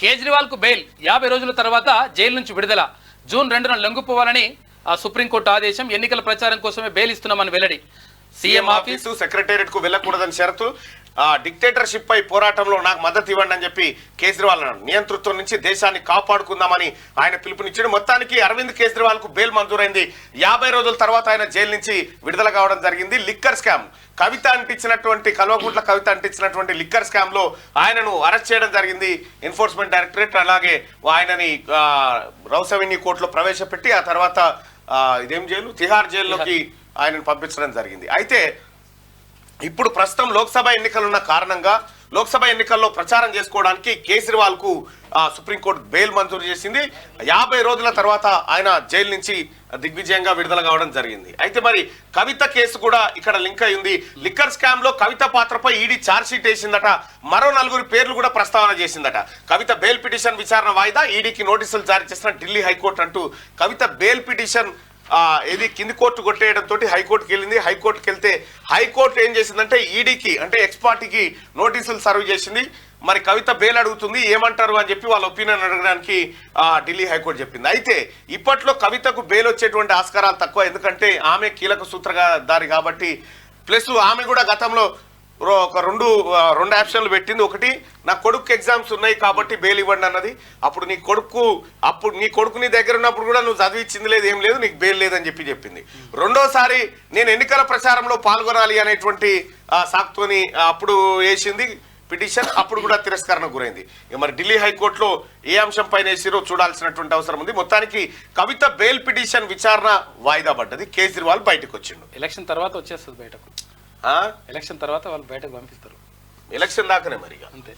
కేజ్రీవాల్ కు బెయిల్ 50 రోజుల తర్వాత జైలు నుంచి విడుదల. జూన్ 2న లొంగిపోవాలని సుప్రీంకోర్టు ఆదేశం. ఎన్నికల ప్రచారం కోసమే బెయిల్ ఇస్తున్నామని వెల్లడి. సీఎం ఆఫీసు సెక్రటేరియట్ కు వెళ్లకూడదని షరతు. డిక్టేటర్షిప్ పై పోరాటంలో నాకు మద్దతు ఇవ్వండి అని చెప్పి కేజ్రీవాల్ అన్నాడు. నియంతృత్వం నుంచి దేశాన్ని కాపాడుకుందామని ఆయన పిలుపునిచ్చాడు. మొత్తానికి అరవింద్ కేజ్రీవాల్ కు బెయిల్ మంజూరైంది. 50 రోజుల తర్వాత ఆయన జైలు నుంచి విడుదల కావడం జరిగింది. Liquor scam Kalvakuntla Kavitha అంటించినటువంటి liquor scam లో ఆయనను అరెస్ట్ చేయడం జరిగింది ఎన్ఫోర్స్మెంట్ డైరెక్టరేట్. అలాగే ఆయనని రౌస్ అవెన్యూ కోర్టులో ప్రవేశపెట్టి ఆ తర్వాత ఇదేం జైలు, తిహార్ జైల్లోకి ఆయనను పంపించడం జరిగింది. అయితే ఇప్పుడు ప్రస్తుతం లోక్సభ ఎన్నికలున్న కారణంగా లోక్సభ ఎన్నికల్లో ప్రచారం చేసుకోవడానికి కేజ్రీవాల్ కు సుప్రీంకోర్టు బెయిల్ మంజూరు చేసింది. 50 రోజుల తర్వాత ఆయన జైలు నుంచి దిగ్విజయంగా విడుదల కావడం జరిగింది. అయితే మరి కవిత కేసు కూడా ఇక్కడ లింక్ అయింది. లిక్కర్ స్కామ్ లో కవిత పాత్రపై ఈడీ ఛార్జ్ షీట్ వేసిందట. మరో 4 పేర్లు కూడా ప్రస్తావన చేసిందట. కవిత బెయిల్ పిటిషన్ విచారణ వాయిదా, ఈడీకి నోటీసులు జారీ చేసిన ఢిల్లీ హైకోర్టు అంటూ కవిత బెయిల్ పిటిషన్ ఇది కింది కోర్టు కొట్టేయడంతో హైకోర్టుకి వెళ్ళింది. హైకోర్టుకి వెళ్తే హైకోర్టు ఏం చేసిందంటే ఈడీకి అంటే ఎక్స్ పార్టీకి నోటీసులు సర్వ్ చేసింది. మరి కవిత బెయిల్ అడుగుతుంది, ఏమంటారు అని చెప్పి వాళ్ళ ఒపీనియన్ అడగడానికి ఢిల్లీ హైకోర్టు చెప్పింది. అయితే ఇప్పట్లో కవితకు బెయిల్ వచ్చేటువంటి ఆస్కారాలు తక్కువ, ఎందుకంటే ఆమె కీలక సూత్రధారి కాబట్టి. ప్లస్ ఆమె కూడా గతంలో ఒక రెండు ఆప్షన్లు పెట్టింది. ఒకటి, నా కొడుకు ఎగ్జామ్స్ ఉన్నాయి కాబట్టి బెయిల్ ఇవ్వండి అన్నది. అప్పుడు నీ కొడుకు నీ దగ్గర ఉన్నప్పుడు కూడా నువ్వు చదివించింది లేదు, ఏం లేదు, నీకు బెయిల్ లేదని చెప్పింది. రెండోసారి నేను ఎన్నికల ప్రచారంలో పాల్గొనాలి అనేటువంటి సాకుతోని అప్పుడు వేసింది పిటిషన్. అప్పుడు కూడా తిరస్కరణకు గురైంది. మరి ఢిల్లీ హైకోర్టులో ఏ అంశం పైన వేసిరో చూడాల్సినటువంటి అవసరం ఉంది. మొత్తానికి కవిత బెయిల్ పిటిషన్ విచారణ వాయిదా పడ్డది. కేజ్రీవాల్ బయటకు వచ్చిండు. ఎలక్షన్ తర్వాత వచ్చేస్తుంది బయటకు. ఎలక్షన్ తర్వాత వాళ్ళు బయటకు పంపిస్తారు. ఎలక్షన్ దాకానే మరి అంతే.